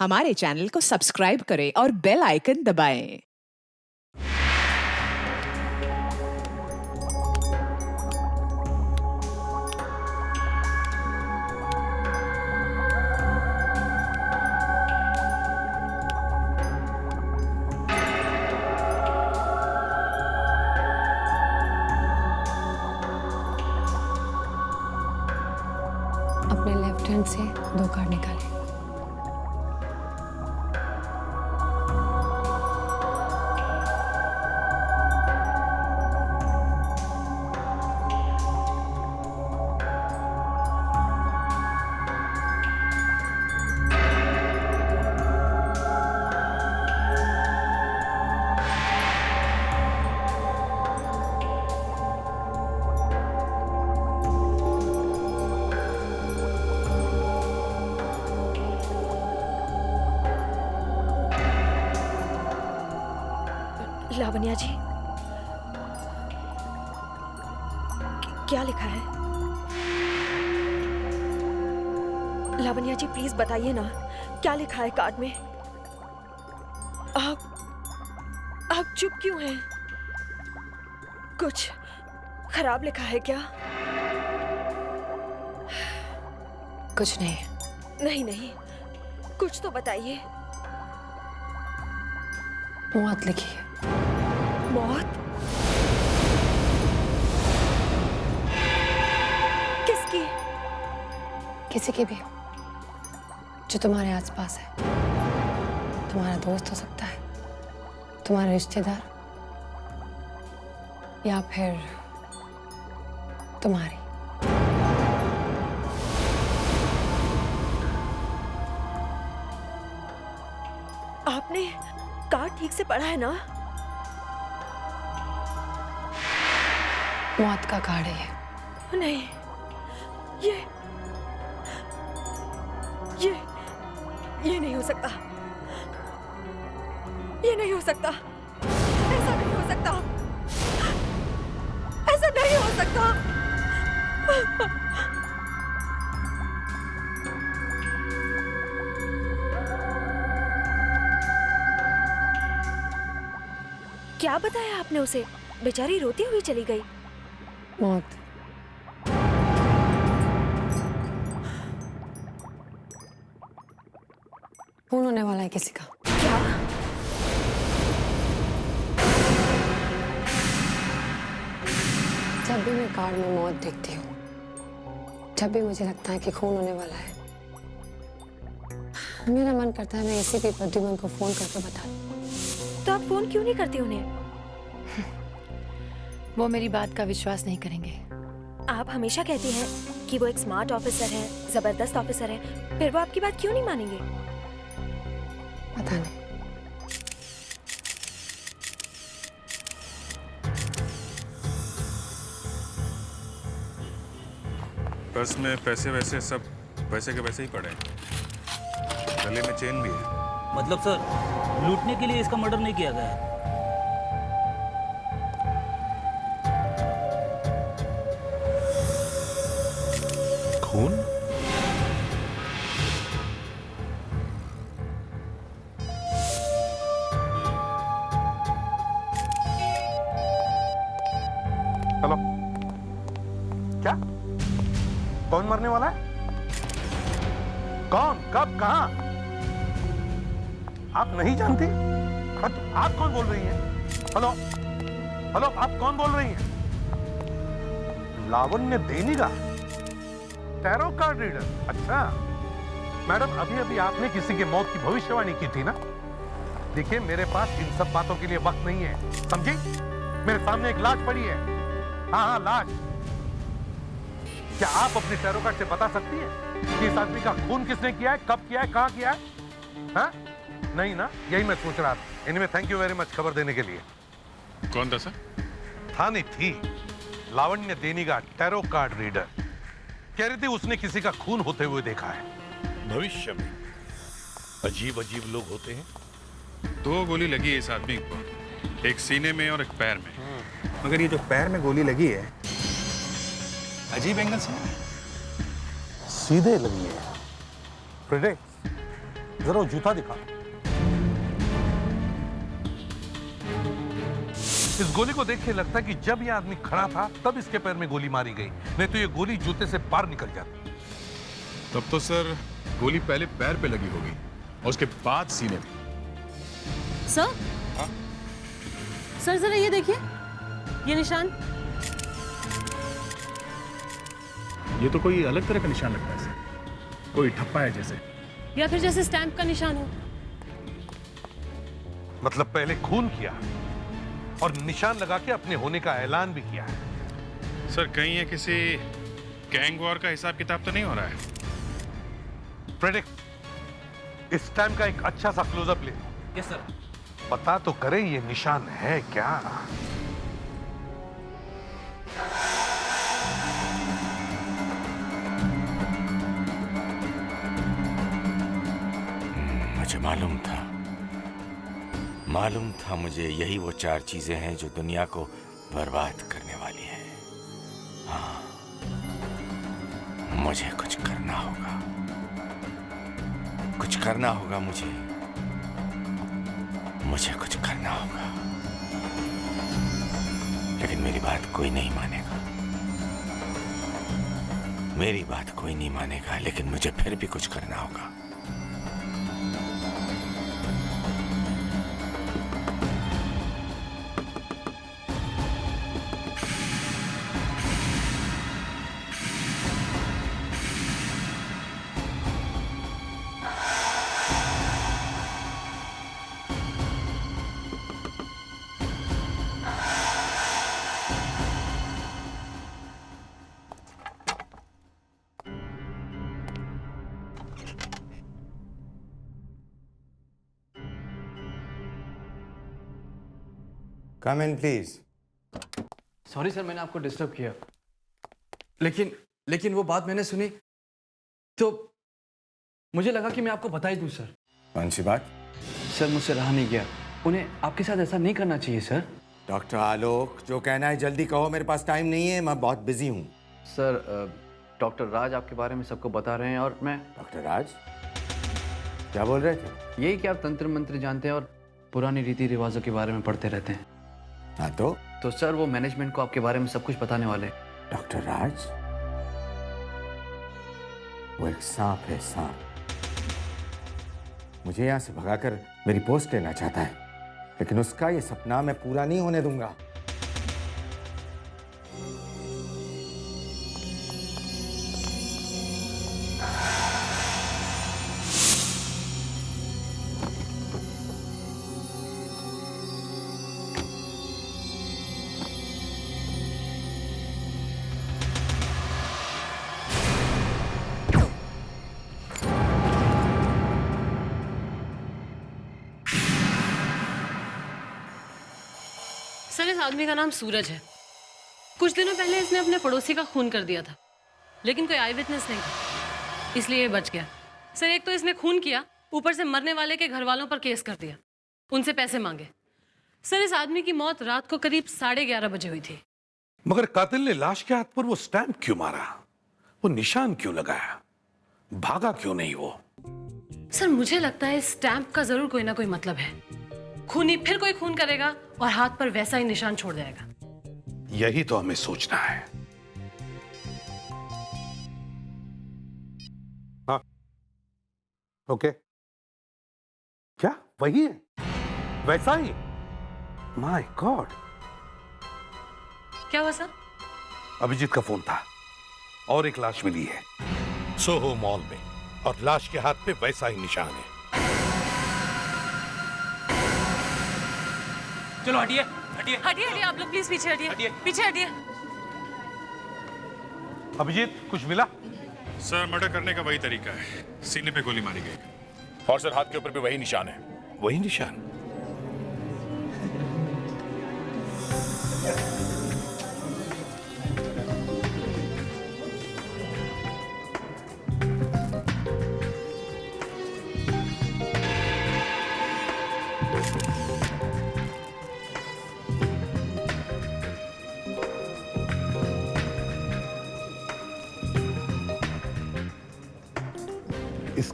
हमारे चैनल को सब्सक्राइब करें और बेल आइकन दबाएं। अपने लेफ्ट हैंड से 2 कार्ड निकाले। लावण्या जी, क्या लिखा है? लावण्या जी प्लीज बताइए ना, क्या लिखा है कार्ड में? आप चुप क्यों हैं? कुछ खराब लिखा है क्या? कुछ नहीं। नहीं नहीं, कुछ तो बताइए। मौत लिखी है। मौत? किसकी? किसी की भी जो तुम्हारे आसपास है। तुम्हारा दोस्त हो सकता है, तुम्हारा रिश्तेदार, या फिर तुम्हारी। आपने कार्ड ठीक से पढ़ा है ना? मौत का कार्ड है ये। नहीं, ये नहीं हो सकता। ये नहीं हो सकता। ऐसा नहीं हो सकता। ऐसा नहीं हो सकता। क्या बताया आपने उसे? बेचारी रोती हुई चली गई। मौत। खून होने वाला है किसी का। क्या? जब भी मैं कार्ड में मौत देखती हूँ, जब भी मुझे लगता है कि खून होने वाला है, मेरा मन करता है मैं इसी भी प्रद्युमन को फोन करके बता दूं। तो आप फोन क्यों नहीं करती उन्हें? वो मेरी बात का विश्वास नहीं करेंगे। आप हमेशा कहती हैं कि वो एक स्मार्ट ऑफिसर है, जबरदस्त ऑफिसर है, फिर वो आपकी बात क्यों नहीं मानेंगे? पता नहीं। पर्स में पैसे वैसे सब पैसे के वैसे ही पड़े हैं। गले में चेन भी है। मतलब सर, लूटने के लिए इसका मर्डर नहीं किया गया है। खून? हेलो, क्या? कौन मरने वाला है? कौन, कब, कहां? आप नहीं जानती? आप कौन बोल रही हैं? हेलो, हेलो, आप कौन बोल रही हैं? लावण्य देनिगा, टैरो कार्ड रीडर। अच्छा मैडम, अभी अभी आपने किसी की मौत की भविष्यवाणी की थी ना? देखिए, मेरे पास इन सब बातों के लिए वक्त नहीं है, समझी? मेरे सामने एक लाश पड़ी है। हाँ, लाश। क्या आप अपने टैरो कार्ड से बता सकती हैं कि इस आदमी का खून किसने किया है, कब किया है, कहां किया है? हाँ? नहीं ना? यही मैं सोच रहा था। Anyway, thank you very much खबर देने के लिए। कौन था सर? था नहीं थी। लावण्य देनिगा, टैरो कार्ड रीडर। कह रही थी उसने किसी का खून होते हुए देखा है। भविष्य में अजीब अजीब लोग होते हैं। 2 गोली लगी है इस आदमी को, एक सीने में और एक पैर में। मगर ये जो पैर में गोली लगी है, अजीब एंगल से सीधे लगी है। प्रेडिक्ट जरा वो जूता दिखा। इस गोली को देख के लगता है कि जब यह आदमी खड़ा था तब इसके पैर में गोली मारी गई, नहीं तो ये गोली जूते से बाहर निकल जाती। तब तो सर गोली पहले पैर पे लगी होगी और उसके बाद सीने में। सर, सर जरा ये देखिए, ये निशान। ये तो कोई अलग तरह का निशान लगता है सर, कोई ठप्पा है जैसे, या फिर जैसे स्टैंप का निशान हो। मतलब पहले खून किया और निशान लगा के अपने होने का ऐलान भी किया है। सर कहीं ये किसी गैंग वॉर का हिसाब किताब तो नहीं हो रहा है? प्रेडिक्ट, इस टाइम का एक अच्छा सा क्लोजअप ले। Yes sir. पता तो करें ये निशान है क्या। मुझे मालूम था मुझे यही वो 4 चीजें हैं जो दुनिया को बर्बाद करने वाली हैं। हाँ, मुझे कुछ करना होगा, मुझे कुछ करना होगा। लेकिन मेरी बात कोई नहीं मानेगा, लेकिन मुझे फिर भी कुछ करना होगा। कम इन प्लीज। सॉरी सर, मैंने आपको डिस्टर्ब किया, लेकिन वो बात मैंने सुनी तो मुझे लगा कि मैं आपको बता ही दूं सर। कौन सी बात? सर मुझसे रहा नहीं गया, उन्हें आपके साथ ऐसा नहीं करना चाहिए सर। डॉक्टर आलोक, जो कहना है जल्दी कहो, मेरे पास टाइम नहीं है, मैं बहुत बिजी हूँ। सर डॉक्टर राज आपके बारे में सबको बता रहे हैं और मैं। डॉक्टर राज क्या बोल रहे थे? यही कि आप तंत्र मंत्र जानते हैं और पुरानी रीति रिवाजों के बारे में पढ़ते रहते हैं। हाँ तो सर वो मैनेजमेंट को आपके बारे में सब कुछ बताने वाले। डॉक्टर राज, वो एक सांप है, सांप। मुझे यहां से भगाकर मेरी पोस्ट लेना चाहता है, लेकिन उसका ये सपना मैं पूरा नहीं होने दूंगा। सर इस आदमी का नाम सूरज है। कुछ दिनों पहले इसने अपने पड़ोसी का खून कर दिया था, लेकिन कोई आई विटनेस नहीं था, इसलिए ये बच गया। सर एक तो इसने खून किया, ऊपर से मरने वाले के घर वालों पर केस कर दिया, उनसे पैसे मांगे। सर इस आदमी की मौत रात को करीब 11:30 बजे हुई थी। मगर कातिल ने लाश के हाथ पर वो स्टैंप क्यों मारा? वो निशान क्यों लगाया? भागा क्यों नहीं वो? सर मुझे लगता है इस स्टैंप का जरूर कोई ना कोई मतलब है। खूनी फिर कोई खून करेगा और हाथ पर वैसा ही निशान छोड़ जाएगा। यही तो हमें सोचना है। हाँ, ओके। क्या वही है? वैसा ही? My God. क्या हुआ सर? अभिजीत का फोन था और एक लाश मिली है सोहो मॉल में, और लाश के हाथ पे वैसा ही निशान है। चलो हटिए हटिए हटिए हटिए, आप लोग प्लीज पीछे हटिए, पीछे हटिए। अभिजीत कुछ मिला? सर मर्डर करने का वही तरीका है, सीने पे गोली मारी गई। और सर हाथ के ऊपर भी वही निशान है। वही निशान?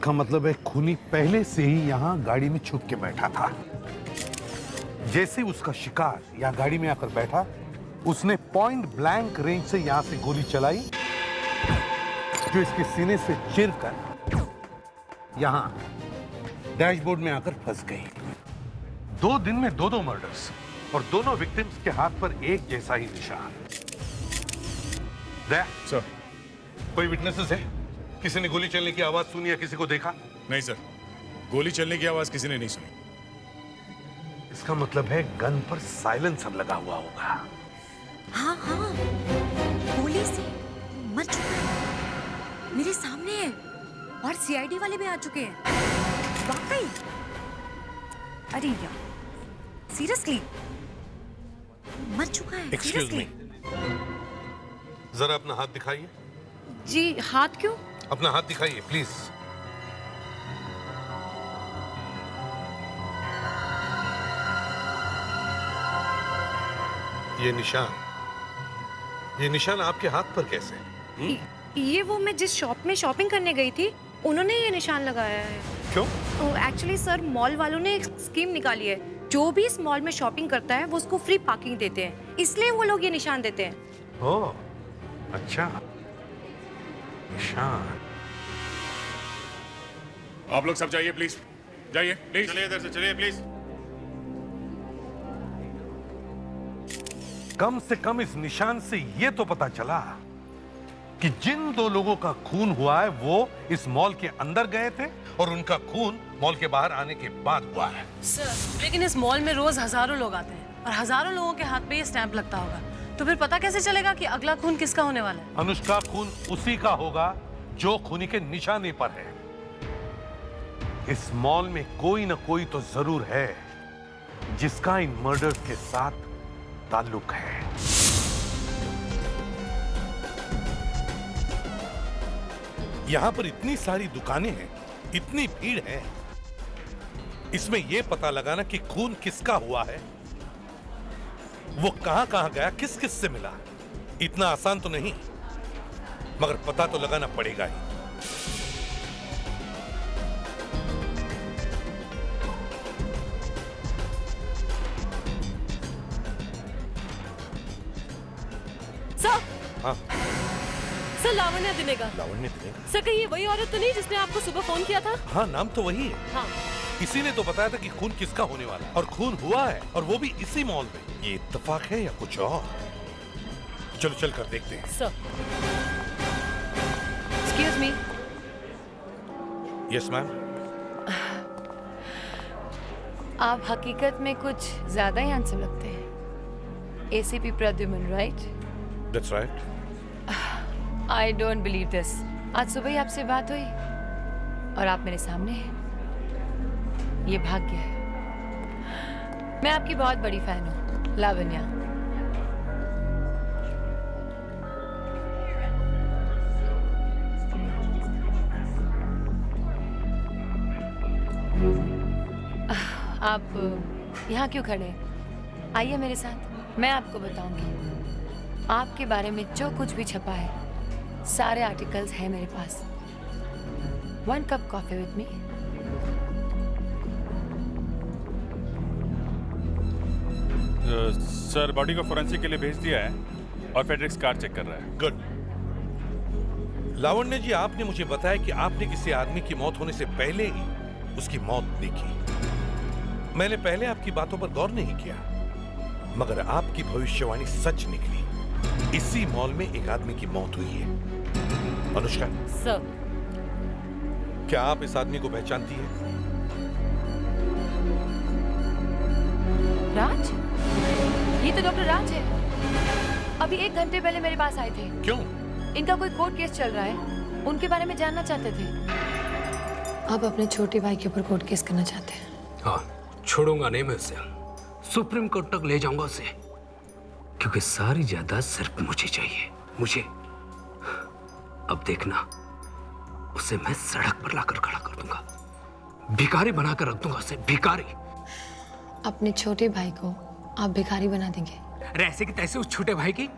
इसका मतलब है खूनी पहले से ही यहाँ गाड़ी में छुप के बैठा था। जैसे उसका शिकार यहाँ गाड़ी में आकर बैठा, उसने पॉइंट ब्लैंक रेंज से यहाँ से गोली चलाई, जो इसके सीने से चिरकर यहाँ डैशबोर्ड में आकर फंस गई। 2 दिन में 2 मर्डर्स और दोनों विक्टिम्स के हाथ पर एक जैसा ही निशान। सर, कोई विटनेसेस है? किसी ने गोली चलने की आवाज सुनी या किसी को देखा? नहीं सर, गोली चलने की आवाज किसी ने नहीं सुनी। इसका मतलब है गन पर साइलेंसर लगा हुआ होगा। हाँ हाँ, गोली से मर चुका है, मेरे सामने है, और सीआईडी वाले भी आ चुके हैं। वाकई? अरे यार, सीरियसली मर चुका है? एक्सक्यूज मी, जरा अपना हाथ दिखाइए। जी, हाथ क्यों? अपना हाथ दिखाइए प्लीज। ये निशान आपके हाथ पर कैसे? ये वो मैं जिस शॉप में शॉपिंग करने गई थी, उन्होंने ये निशान लगाया है। क्यों? एक्चुअली सर, मॉल वालों ने एक स्कीम निकाली है, जो भी इस मॉल में शॉपिंग करता है वो उसको फ्री पार्किंग देते हैं, इसलिए वो लोग ये निशान देते हैं। ओह, अच्छा, निशान। आप लोग सब जाइए प्लीज, जाइए प्लीज, चलिए इधर से, चलिए प्लीज। कम से कम इस निशान से ये तो पता चला कि जिन 2 लोगों का खून हुआ है वो इस मॉल के अंदर गए थे और उनका खून मॉल के बाहर आने के बाद हुआ है। सर, लेकिन इस मॉल में रोज हजारों लोग आते हैं और हजारों लोगों के हाथ पे ये स्टैंप लगता होगा, तो फिर पता कैसे चलेगा कि अगला खून किसका होने वाला है? अनुष्का, खून उसी का होगा जो खूनी के निशाने पर है। इस मॉल में कोई ना कोई तो जरूर है जिसका इन मर्डर्स के साथ ताल्लुक है। यहां पर इतनी सारी दुकानें हैं, इतनी भीड़ है, इसमें यह पता लगाना कि खून किसका हुआ है, वो कहां गया, किस किस से मिला, इतना आसान तो नहीं, मगर पता तो लगाना पड़ेगा ही। सर, हाँ, सर, लावण्य दिनेगा। लावण्य दिनेगा? सर, कहीं ये वही औरत तो नहीं जिसने आपको सुबह फोन किया था? हाँ, नाम तो वही है। हाँ, इसी ने तो बताया था कि खून किसका होने वाला है, और खून हुआ है, और वो भी इसी मॉल में। ये इत्तेफाक है या कुछ और? चलो चल कर देखते हैं। Sir. Excuse me. Yes ma'am. आप हकीकत में कुछ ज्यादा ही हैंडसम लगते हैं। ACP Pradyuman, right? That's right. I don't believe this. आज सुबह ही आपसे बात हुई और आप मेरे सामने हैं। ये भाग्य है। मैं आपकी बहुत बड़ी फैन हूँ, लावण्या। आप यहाँ क्यों खड़े हैं? आइए मेरे साथ, मैं आपको बताऊंगी। आपके बारे में जो कुछ भी छपा है, सारे आर्टिकल्स हैं मेरे पास। 1 cup coffee with me. Sir, body को फोरेंसिक के लिए भेज दिया है और फेडरिक्स कार चेक कर रहा है। गुड। लावण्य जी, आपने मुझे बताया कि आपने किसी आदमी की मौत होने से पहले ही उसकी मौत देखी। मैंने पहले आपकी बातों पर गौर नहीं किया, मगर आपकी भविष्यवाणी सच निकली। इसी मॉल में एक आदमी की मौत हुई है। अनुष्का सर, क्या आप इस आदमी को पहचानती हैं? राज? ये तो डॉक्टर राज है। अभी 1 घंटे पहले मेरे पास आए थे। क्यों? इनका कोई कोर्ट केस चल रहा है, उनके बारे में जानना चाहते थे। आप अपने छोटे भाई के ऊपर कोर्ट केस करना चाहते हैं? हाँ, छोड़ूंगा नहीं मैं उसे। सुप्रीम कोर्ट तक ले जाऊंगा उसे, क्योंकि सारी जायदाद सिर्फ मुझे चाहिए, मुझे। अब देखना, उसे मैं सड़क पर लाकर खड़ा कर दूंगा, भिखारी बनाकर रख दूंगा उसे, भिखारी। अपने छोटे भाई को आप भिखारी बना देंगे? अरे ऐसे कि तैसे उस छोटे भाई की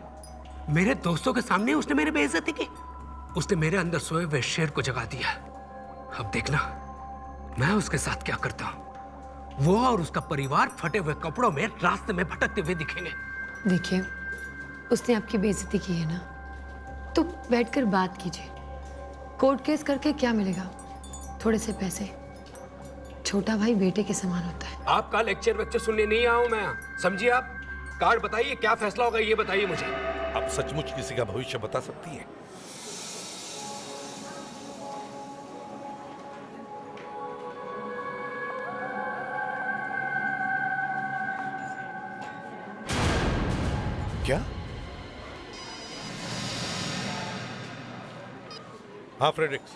मेरे दोस्तों के सामने उसने मेरी बेइज्जती की। उसने मेरे अंदर सोए हुए शेर को जगा दिया। अब देखना मैं उसके साथ क्या करता हूं। वो और उसका परिवार फटे हुए कपड़ों में रास्ते में भटकते हुए दिखेंगे। देखिए, उसने आपकी बेइज्जती की है ना, तो बैठकर बात कीजिए। कोर्ट केस करके क्या मिलेगा? थोड़े से पैसे। छोटा भाई बेटे के समान होता है। आपका लेक्चर सुनने नहीं आया हूं मैं, समझिए आप। कार्ड बताइए, क्या फैसला होगा ये बताइए मुझे। आप सचमुच किसी का भविष्य बता सकती है? क्या? हाँ फ्रेडरिक्स,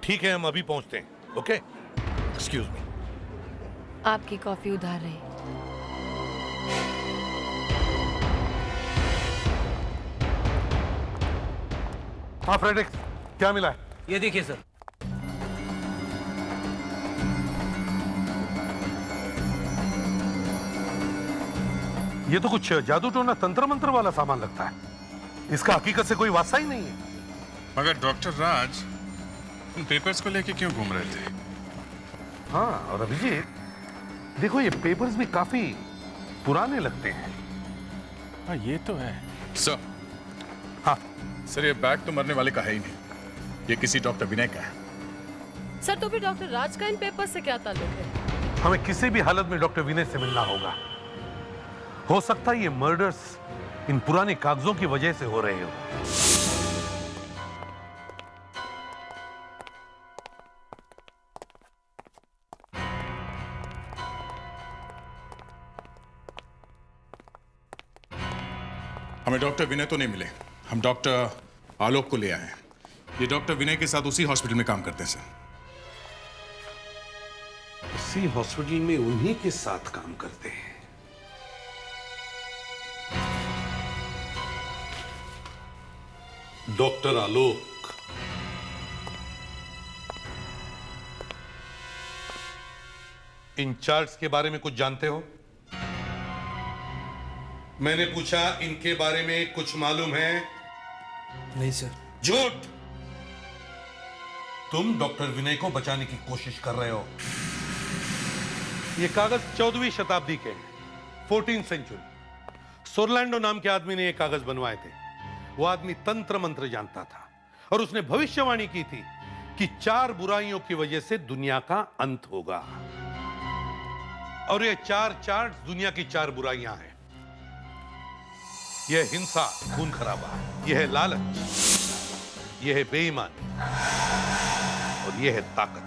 ठीक है, हम अभी पहुंचते हैं। Okay, excuse me. आपकी कॉफी उधार रही। हाँ फ्रेडरिक्स, क्या मिला है? ये देखिए सर। ये तो कुछ जादू टोना तंत्र मंत्र वाला सामान लगता है। इसका हकीकत से कोई वास्ता ही नहीं है। मगर डॉक्टर राज उन पेपर्स को लेके क्यों घूम रहे थे? हाँ, और अभिजीत देखो, ये पेपर्स भी काफी पुराने लगते हैं। हाँ, ये तो है सर। हाँ सर, ये बैग तो मरने वाले का है ही नहीं, ये किसी डॉक्टर विनय का है। सर, तो फिर डॉक्टर राज का इन पेपर्स से क्या ताल्लुक है? हमें किसी भी हालत में डॉक्टर विनय से मिलना होगा। हो सकता है ये मर्डर्स इन पुराने कागजों की वजह से हो रहे हो। हमें डॉक्टर विनय तो नहीं मिले, हम डॉक्टर आलोक को ले आए हैं। ये डॉक्टर विनय के साथ उसी हॉस्पिटल में काम करते हैं सर। इसी हॉस्पिटल में उन्हीं के साथ काम करते हैं। डॉक्टर आलोक, इन चार्ट्स के बारे में कुछ जानते हो? मैंने पूछा, इनके बारे में कुछ मालूम है? नहीं सर। झूठ! तुम डॉक्टर विनय को बचाने की कोशिश कर रहे हो। ये कागज 14वीं शताब्दी के हैं, 14th सेंचुरी। सोरलैंडो नाम के आदमी ने ये कागज बनवाए थे। वो आदमी तंत्र मंत्र जानता था और उसने भविष्यवाणी की थी कि 4 बुराइयों की वजह से दुनिया का अंत होगा। और ये 4 चार्ट दुनिया की 4 बुराइयां हैं। यह हिंसा, खून खराबा, यह है लालच, यह है बेईमानी और यह है ताकत।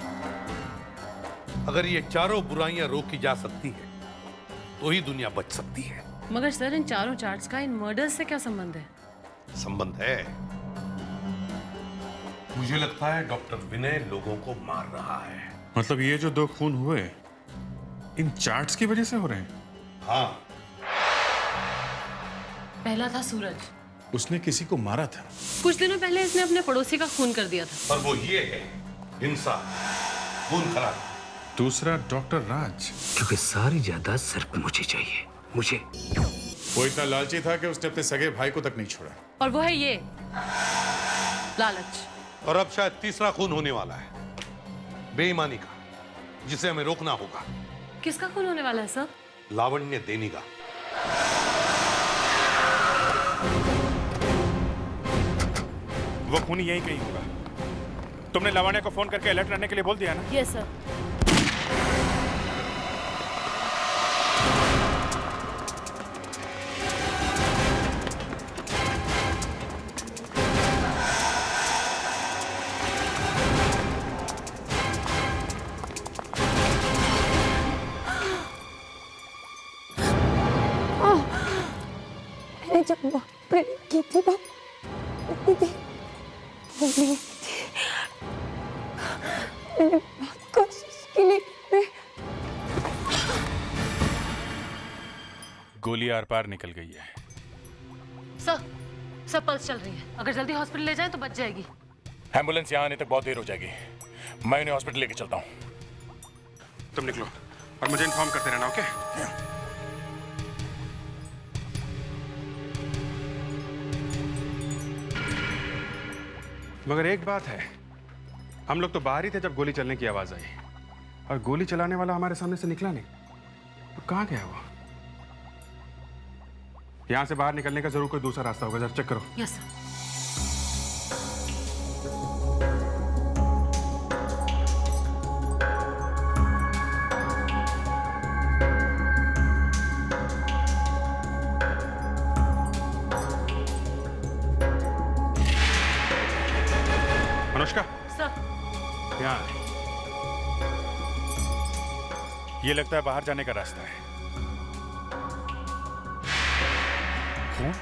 अगर ये चारों बुराइयां रोकी जा सकती है तो ही दुनिया बच सकती है। मगर सर, इन चारों चार्ट्स का इन मर्डर्स से क्या संबंध है? संबंध है। मुझे लगता है डॉक्टर विनय लोगों को मार रहा है। मतलब ये जो 2 खून हुए इन चार्ट्स की वजह से हो रहे हैं? हाँ। पहला था सूरज, उसने किसी को मारा था। कुछ दिनों पहले इसने अपने पड़ोसी का खून कर दिया था। और वो ये है, हिंसा, खून खराब। दूसरा डॉक्टर राज, क्योंकि सारी जायदाद सिर्फ मुझे चाहिए, मुझे। वो इतना लालची था कि उसने अपने सगे भाई को तक नहीं छोड़ा। और वो है ये लालच। और अब शायद तीसरा खून होने वाला है, बेईमानी का, जिसे हमें रोकना होगा। किसका खून होने वाला है सर? लावण्य देनी का। वो खून यहीं कहीं होगा। तुमने लावण्य को फोन करके अलर्ट रहने के लिए बोल दिया ना? Yes sir. जब प्रेम की थी बात मैंने कोशिश की, लेकिन गोली आर पार निकल गई है। सर पल्स चल रही है। अगर जल्दी हॉस्पिटल ले जाएं तो बच जाएगी। एम्बुलेंस यहाँ आने तक बहुत देर हो जाएगी। मैं उन्हें हॉस्पिटल लेके चलता हूँ। तुम निकलो और मुझे इन्फॉर्म करते रहना, ओके? मगर एक बात है, हम लोग तो बाहर ही थे जब गोली चलने की आवाज आई, और गोली चलाने वाला हमारे सामने से निकला नहीं। तो कहाँ गया वो? यहां से बाहर निकलने का जरूर कोई दूसरा रास्ता होगा, जरा चेक करो। Yes sir. अनुष्का, सर यहाँ आए। ये लगता है बाहर जाने का रास्ता है। खून?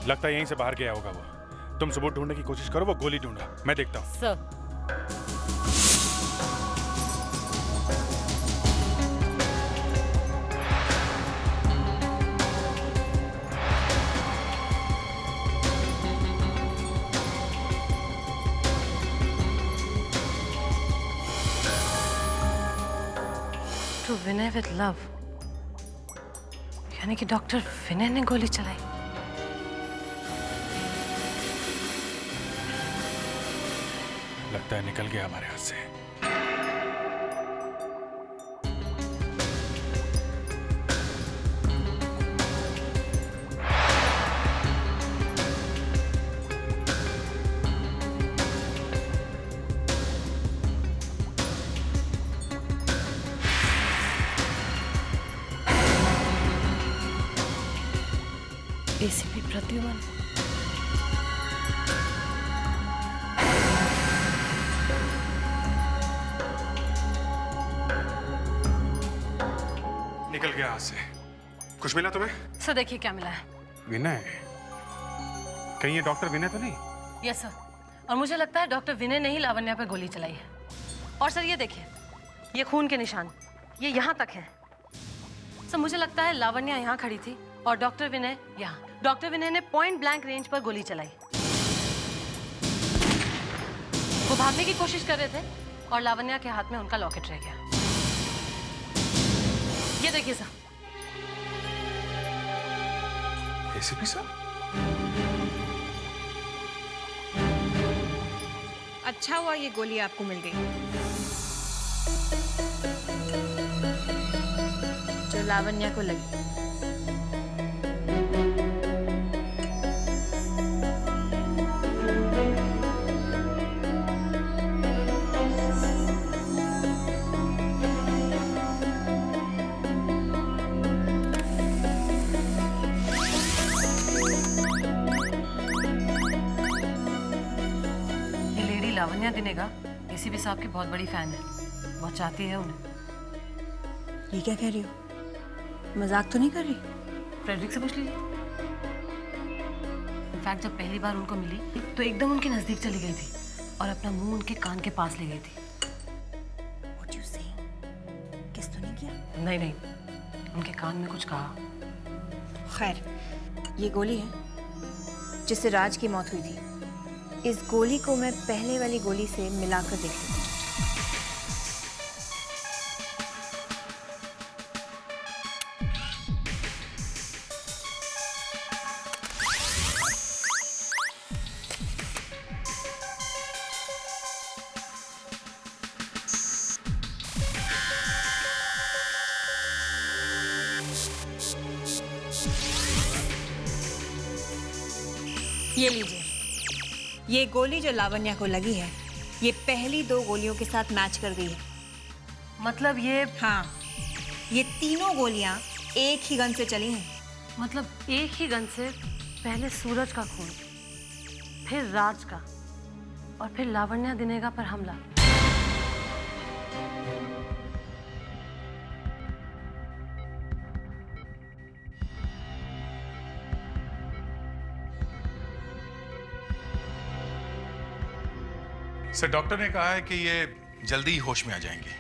लगता है यहीं से बाहर गया होगा वो। तुम सबूत ढूंढने की कोशिश करो, वो गोली ढूंढा, मैं देखता हूँ। Sir to Vinay with love, यानी कि डॉक्टर विनय ने गोली चलाई। लगता है निकल गया हमारे हाथ से। एसीपी प्रद्युमन, निकल गया हाथ से। कुछ मिला तुम्हें? सर देखिए क्या मिला है। विनय? कहीं ये डॉक्टर विनय तो नहीं? यस सर, और मुझे लगता है डॉक्टर विनय ने ही लावण्या पर गोली चलाई है। और सर ये देखिए, ये खून के निशान ये यहाँ तक है। सर मुझे लगता है लावण्या यहाँ खड़ी थी और डॉक्टर विनय यहाँ। डॉक्टर विनय ने पॉइंट ब्लैंक रेंज पर गोली चलाई। वो भागने की कोशिश कर रहे थे और लावण्या के हाथ में उनका लॉकेट रह गया। ये देखिए सर। एसीपी साहब? अच्छा हुआ ये गोली आपको मिल गई, जो लावण्या को लगी। लावण्या दिनेगा एसीपी साहब की बहुत बड़ी फैन है, बहुत चाहती है उन्हें। ये क्या कह रही हो? मजाक तो नहीं कर रही? फ्रेडरिक से पूछ लीजिए। इनफैक्ट जब पहली बार उनको मिली तो एकदम उनके नजदीक चली गई थी और अपना मुंह उनके कान के पास ले गई थी। What you say? किस तो नहीं किया? नहीं नहीं, उनके कान में कुछ कहा। खैर, ये गोली है जिससे राज की मौत हुई थी। इस गोली को मैं पहले वाली गोली से मिलाकर देख लेती हूँ। ये लीजिए, ये गोली जो लावण्या को लगी है, ये पहली 2 गोलियों के साथ मैच कर गई है। मतलब ये? हाँ, ये तीनों गोलियां एक ही गन से चली हैं। मतलब एक ही गन से पहले सूरज का खून, फिर राज का, और फिर लावण्या दिनेगा पर हमला। सर डॉक्टर ने कहा है कि ये जल्दी ही होश में आ जाएंगे।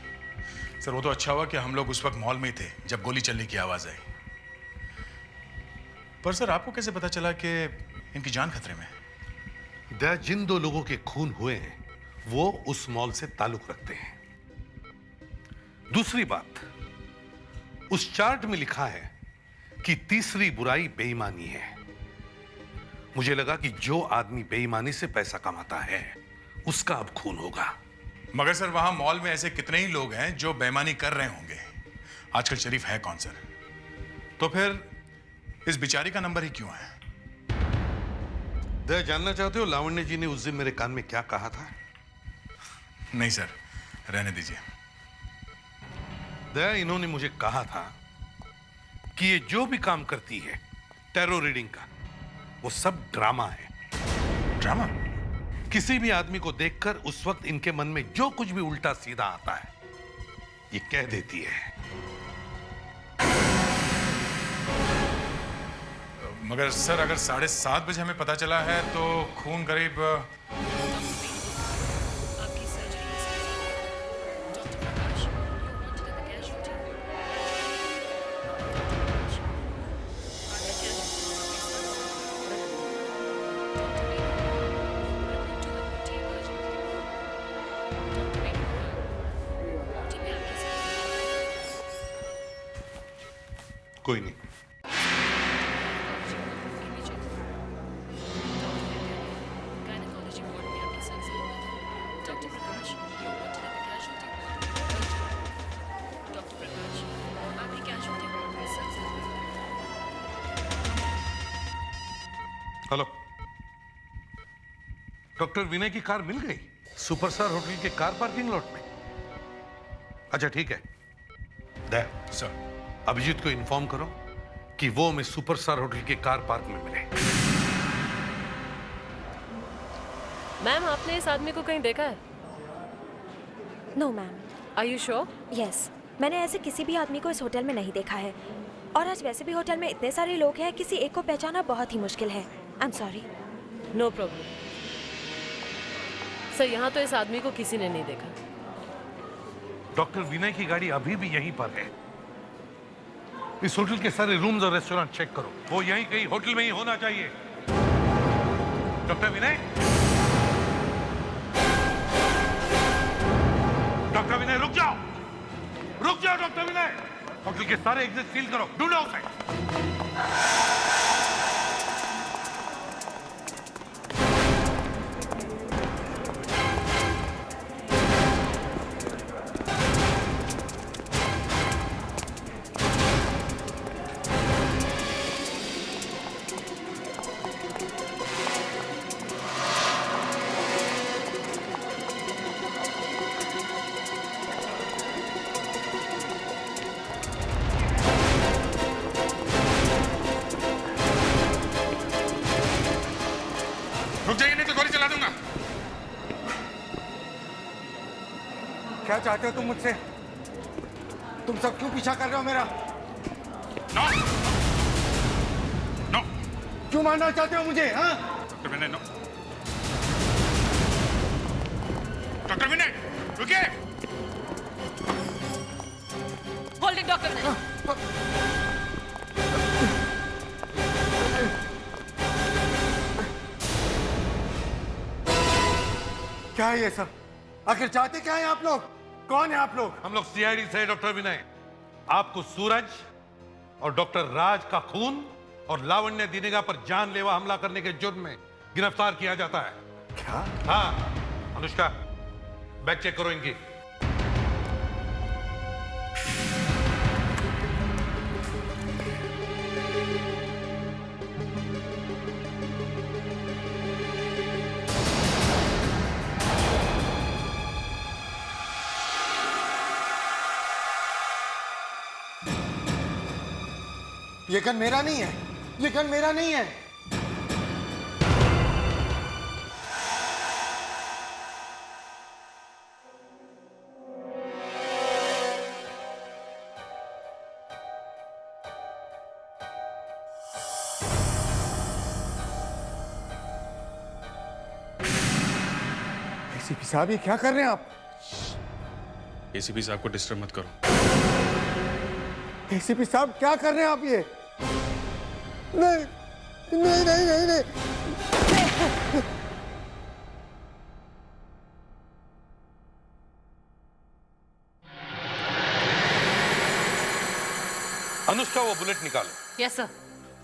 सर वो तो अच्छा हुआ कि हम लोग उस वक्त मॉल में ही थे जब गोली चलने की आवाज आई। पर सर आपको कैसे पता चला कि इनकी जान खतरे में है? जिन 2 लोगों के खून हुए हैं वो उस मॉल से ताल्लुक रखते हैं। दूसरी बात, उस चार्ट में लिखा है कि तीसरी बुराई बेईमानी है मुझे लगा कि जो आदमी बेईमानी से पैसा कमाता है उसका अब खून होगा। मगर सर वहां मॉल में ऐसे कितने ही लोग हैं जो बेईमानी कर रहे होंगे। आजकल शरीफ है कौन सर? तो फिर इस बिचारी का नंबर ही क्यों है? दया, जानना चाहते हो लावण्य जी ने उस दिन मेरे कान में क्या कहा था? नहीं सर, रहने दीजिए। दया, इन्होंने मुझे कहा था कि ये जो भी काम करती है टैरो रीडिंग का, वो सब ड्रामा है। ड्रामा? किसी भी आदमी को देखकर उस वक्त इनके मन में जो कुछ भी उल्टा सीधा आता है ये कह देती है। मगर सर अगर 7:30 बजे हमें पता चला है तो खून करीब कोई नहीं। हेलो, डॉक्टर विनय की कार मिल गई सुपरस्टार होटल के कार पार्किंग लॉट में? अच्छा ठीक है। दया सर, अभिजीत को इन्फॉर्म करो कि वो हमें सुपरस्टार होटल के कार पार्क में मिले। मैम, आपने इस आदमी को कहीं देखा है? No ma'am. Are you sure? Yes, मैंने ऐसे किसी भी आदमी को इस होटल में नहीं देखा है। और आज वैसे भी होटल में इतने सारे लोग हैं, किसी एक को पहचाना बहुत ही मुश्किल है। I am sorry. No problem sir, यहाँ तो इस आदमी को किसी ने नहीं देखा। डॉक्टर विनय की गाड़ी अभी भी यहीं पर है। इस होटल के सारे रूम्स और रेस्टोरेंट चेक करो, वो यहीं कहीं होटल में ही होना चाहिए। डॉक्टर विनय, डॉक्टर विनय रुक जाओ, रुक जाओ डॉक्टर विनय। होटल के सारे एग्जिट सील करो, ढूंढो उसे। रुक जाइए नहीं तो गोली चला दूंगा। क्या चाहते हो तुम मुझसे? तुम सब क्यों पीछा कर रहे हो मेरा? No no. क्यों मारना चाहते हो मुझे? हाँ, doctor Vinay, no. Doctor Vinay रुकिए। Hold it doctor Vinay. क्या है ये सब? आखिर चाहते क्या है आप लोग? कौन है आप लोग? हम लोग सीआईडी से डॉक्टर विनय, आपको सूरज और डॉक्टर राज का खून और लावण्य दिनेगा पर जानलेवा हमला करने के जुर्म में गिरफ्तार किया जाता है। क्या? हाँ अनुष्का, बैग चेक करो इनकी। ये गन मेरा नहीं है, ये गन मेरा नहीं है। एसीपी साहब, ये क्या कर रहे हैं आप? एसीपी साहब को डिस्टर्ब मत करो। एसीपी साहब, क्या कर रहे हैं आप ये? नहीं नहीं नहीं नहीं, नहीं। अनुष्का, वो बुलेट निकालो। Yes sir.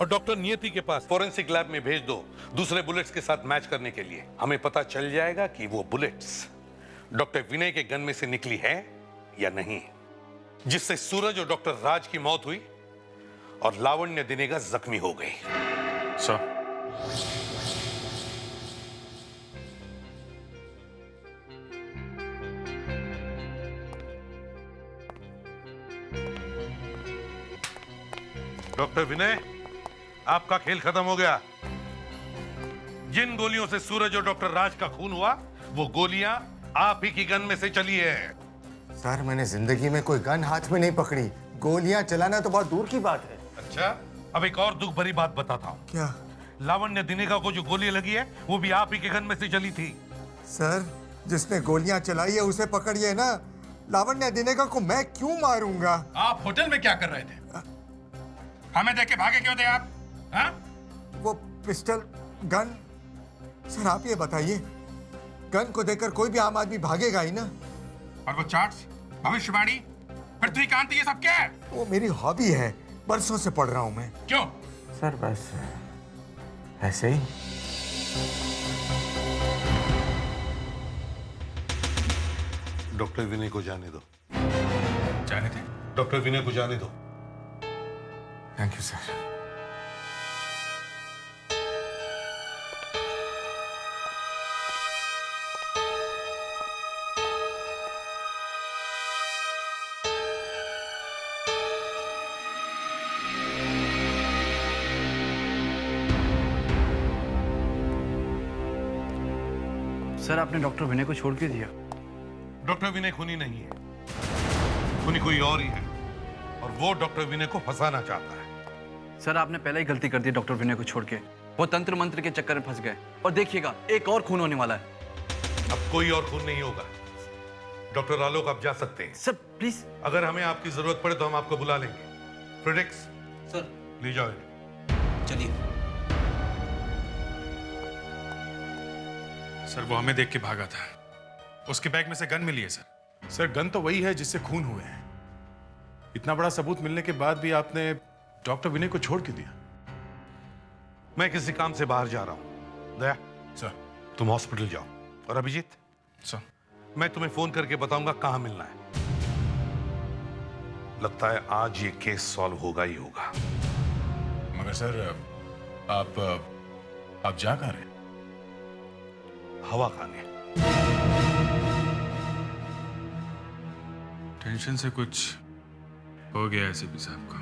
और डॉक्टर नियति के पास फोरेंसिक लैब में भेज दो दूसरे बुलेट्स के साथ मैच करने के लिए। हमें पता चल जाएगा कि वो बुलेट्स डॉक्टर विनय के गन में से निकली है या नहीं, जिससे सूरज और डॉक्टर राज की मौत हुई और लावण्य दिनेगा जख्मी हो गई। सर, डॉक्टर विनय, आपका खेल खत्म हो गया। जिन गोलियों से सूरज और डॉक्टर राज का खून हुआ, वो गोलियां आप ही की गन में से चली है। सर, मैंने जिंदगी में कोई गन हाथ में नहीं पकड़ी। गोलियां चलाना तो बहुत दूर की बात है। अच्छा, अब एक और दुख भरी बात बताता हूँ। क्या? लावण्य दिनेगा को जो गोली लगी है, वो भी आप ही के गन में से चली थी। सर, जिसने गोलियां चलाई है उसे पकड़िए ना। लावण्य दिनेगा को मैं क्यों मारूंगा? आप होटल में क्या कर रहे थे? हमें देख के भागे क्यों थे आप? हाँ? वो पिस्टल गन। सर, आप ये बताइए, गन को देखकर कोई भी आम आदमी भागेगा ही ना। और वो चार्ट्स, भविष्यवाणी, पृथ्वी कांत, ये सब क्या है? वो मेरी हॉबी है, बरसों से पढ़ रहा हूं मैं। क्यों? सर, बस ऐसे ही। डॉक्टर विनय को जाने दो। जाने थे? डॉक्टर विनय को जाने दो। Thank you sir. सर, आपने डॉक्टर विनय को छोड़ के दिया। डॉक्टर विनय खूनी नहीं है, खूनी कोई और ही है, और वो डॉक्टर विनय को फंसाना चाहता है। सर, आपने पहले ही गलती कर दी डॉक्टर विनय को छोड़ के। वो तंत्र मंत्र के चक्कर में फंस गए, और देखिएगा एक और खून होने वाला है। अब कोई और खून नहीं होगा। डॉक्टर आलोक, आप जा सकते हैं। Sir please. अगर हमें आपकी जरूरत पड़े तो हम आपको बुला लेंगे। फ्रेडेक्स सर, ले जाओ इन्हें। चलिए। सर, वो हमें देख के भागा था। उसके बैग में से गन मिली है सर। सर, गन तो वही है जिससे खून हुए हैं। इतना बड़ा सबूत मिलने के बाद भी आपने डॉक्टर विनय को छोड़ के दिया। मैं किसी काम से बाहर जा रहा हूं। दया सर, तुम हॉस्पिटल जाओ। और अभिजीत सर, मैं तुम्हें फोन करके बताऊंगा कहां मिलना है। लगता है आज ये केस सॉल्व होगा ही होगा। मगर सर, आप जा कहां रहे? हवा खाने। टेंशन से कुछ हो गया है सीपी साहब को।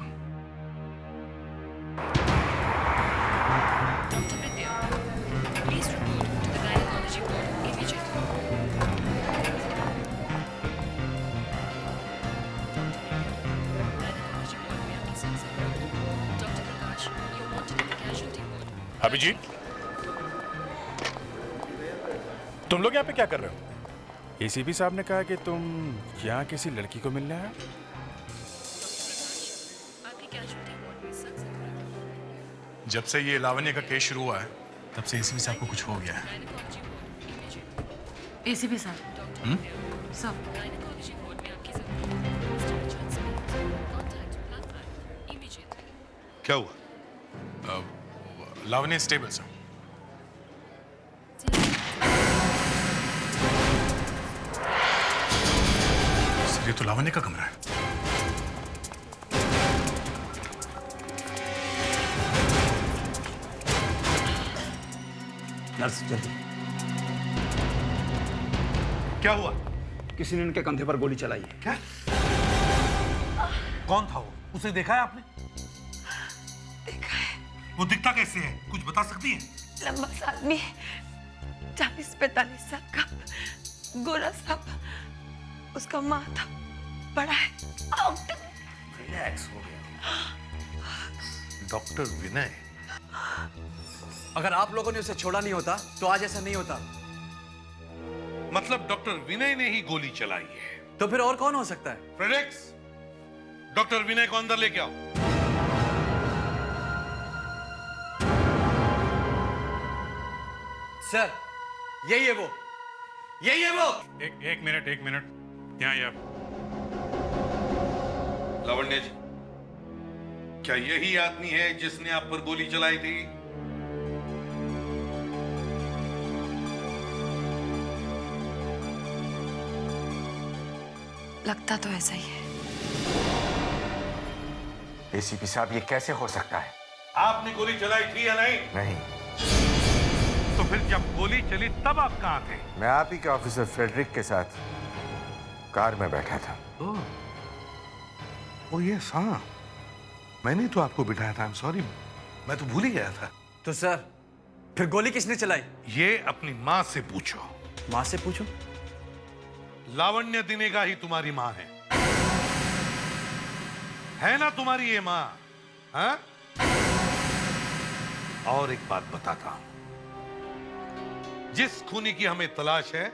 Dr. Vidya, please report to the gynecology ward immediately. Gynecology ward में आपकी सेंसर। Dr. Prakash, you're wanted in the casualty ward. Abhijit, तुम लोग यहाँ पे क्या कर रहे हो? एसीपी साहब ने कहा कि तुम यहाँ किसी लड़की को मिलना है। आपकी casualty ward में सेंसर। जब से ये लावण्य का केस शुरू हुआ है, तब से एसीपी साहब को कुछ हो गया है। Gynecology ward immediately. एसीपी साहब। सब। Gynecology ward में आपकी जरूरत। Mr. Richard Smith, contact Bloodbank immediately. क्या हुआ? लावण्य स्टेबल सर। ये तो लावण्य का कमरा है। नर्स जल्दी। क्या हुआ? किसी ने इनके कंधे पर गोली चलाई है। क्या? कौन था वो? उसे देखा है आपने? देखा है। वो दिखता कैसे है? कुछ बता सकती है? लंबा सा आदमी, 40-45 साल का, गोरा सा, उसका माथा बड़ा है। रिलैक्स हो गया। डॉक्टर विनय। अगर आप लोगों ने उसे छोड़ा नहीं होता तो आज ऐसा नहीं होता। मतलब डॉक्टर विनय ने ही गोली चलाई है। तो फिर और कौन हो सकता है? फ्रेडेक्स, डॉक्टर विनय को अंदर लेके आओ। सर, यही है वो, यही है वो। एक मिनट, यहाँ आप। लावण्य जी, क्या यही आदमी है जिसने आप पर गोली चलाई थी? लगता तो ऐसा ही है। एसीपी साहब, ये कैसे हो सकता है? आपने गोली चलाई थी या नहीं? नहीं। तो फिर जब गोली चली तब आप कहां थे? मैं आप ही के ऑफिसर फ्रेडरिक के साथ कार में बैठा था। ओ यस, हाँ, मैंने तो आपको बिठाया था। आई एम सॉरी, मैं तो भूल ही गया था। तो सर फिर गोली किसने चलाई? ये अपनी माँ से पूछो। माँ से पूछो? लावण्य दिनेगा ही तुम्हारी माँ है ना तुम्हारी ये माँ? हाँ? और एक बात बताता हूं, जिस खूनी की हमें तलाश है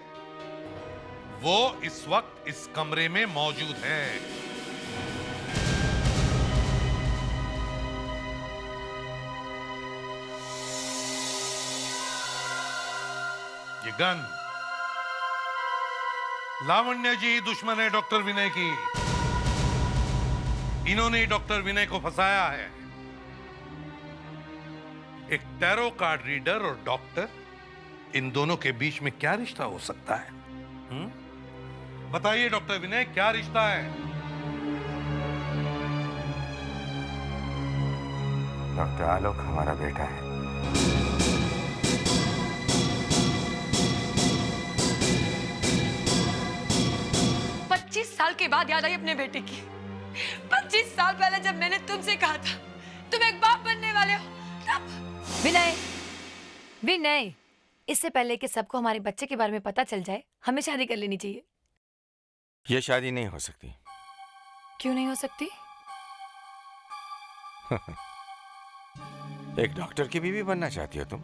वो इस वक्त इस कमरे में मौजूद है। ये गन लावण्य जी ही दुश्मन है डॉक्टर विनय की। इन्होंने ही डॉक्टर विनय को फंसाया है। एक टैरो कार्ड रीडर और डॉक्टर, इन दोनों के बीच में क्या रिश्ता हो सकता है? बताइए डॉक्टर विनय, क्या रिश्ता है? डॉक्टर आलोक हमारा बेटा है। साल के बाद याद आई अपने बेटे की। 25 साल पहले जब मैंने तुमसे कहा था तुम एक बाप बनने वाले हो, तब। विनय, विनय, इससे पहले कि सबको हमारे बच्चे के बारे में पता चल जाए, हमें शादी कर लेनी चाहिए। ये शादी नहीं हो सकती। क्यों नहीं हो सकती? एक डॉक्टर की बीवी बनना चाहती हो तुम?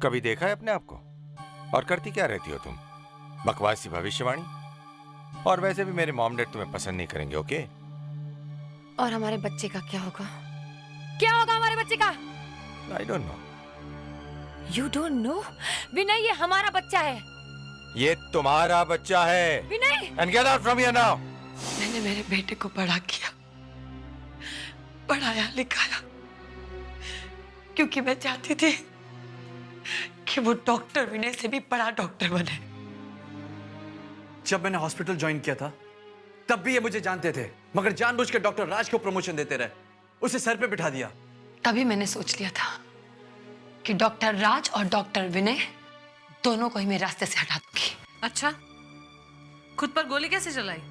कभी देखा है अपने आप को? और करती क्या रहती हो तुम? बकवासी भविष्यवाणी। और वैसे भी मेरे मॉम डैड तुम्हें पसंद नहीं करेंगे, ओके? और हमारे बच्चे का क्या होगा? क्या होगा हमारे बच्चे का? I don't know. You don't know? Vinay, ये हमारा बच्चा है। ये तुम्हारा बच्चा है। Vinay! And get out from here now. मैंने मेरे बेटे को बड़ा किया, पढ़ाया लिखाया, क्योंकि मैं चाहती थी कि वो डॉक्टर विनय से भी बड़ा डॉक्टर बने। जब मैंने हॉस्पिटल ज्वाइन किया था तब भी ये मुझे जानते थे, मगर जानबूझ के डॉक्टर राज को प्रमोशन देते रहे, उसे सर पे बिठा दिया। तभी मैंने सोच लिया था कि डॉक्टर राज और डॉक्टर विनय दोनों को ही मेरे रास्ते से हटा दूंगी। अच्छा, खुद पर गोली कैसे चलाई?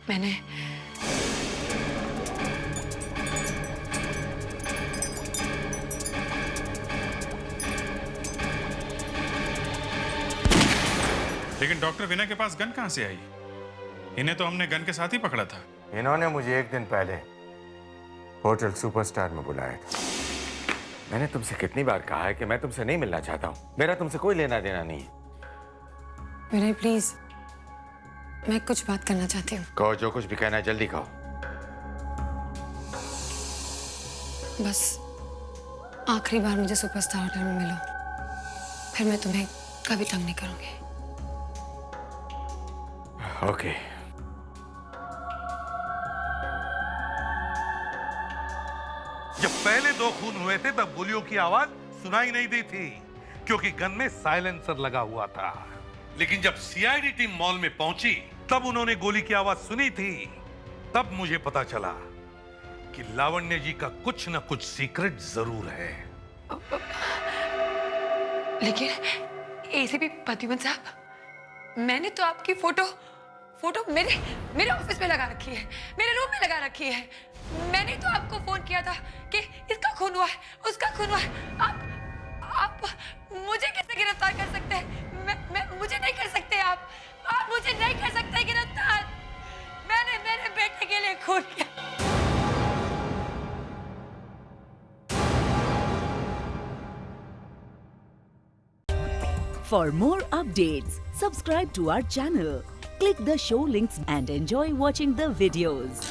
मैंने लेकिन डॉक्टर विनय के पास गन कहां से आई? इन्हें तो हमने गन के साथ ही पकड़ा था। इन्होंने मुझे एक दिन पहले होटल सुपरस्टार में बुलाया था। मैंने तुमसे कितनी बार कहा है कि मैं तुमसे नहीं मिलना चाहता हूं। मेरा तुमसे कोई लेना देना नहीं है। विनय प्लीज, मैं कुछ बात करना चाहती हूँ। कहो, जो कुछ भी कहना है जल्दी कहो। बस आखिरी बार मुझे सुपरस्टार होटल में मिलो, फिर मैं तुम्हें कभी तंग नहीं करूंगी। ओके। जब पहले दो खून हुए थे तब गोलियों की आवाज सुनाई नहीं दी थी, क्योंकि गन में साइलेंसर लगा हुआ था। लेकिन जब सीआईडी टीम मॉल में पहुंची तब उन्होंने गोली की आवाज सुनी थी। तब मुझे पता चला कि लावण्य जी का कुछ न कुछ सीक्रेट जरूर है। लेकिन एसीपी प्रतिबंध साहब, मैंने तो आपकी फोटो मेरे ऑफिस में लगा रखी है, मेरे रूम में लगा रखी है। मैंने तो आपको फोन किया था कि इसका खून हुआ है, उसका खून हुआ है। आप मुझे कैसे गिरफ्तार कर सकते हैं? मुझे नहीं कर सकते आप मुझे नहीं कर सकते गिरफ्तार। मैंने मेरे बेटे के लिए खून किया। For more updates, subscribe to our channel, click the show links and enjoy watching the videos.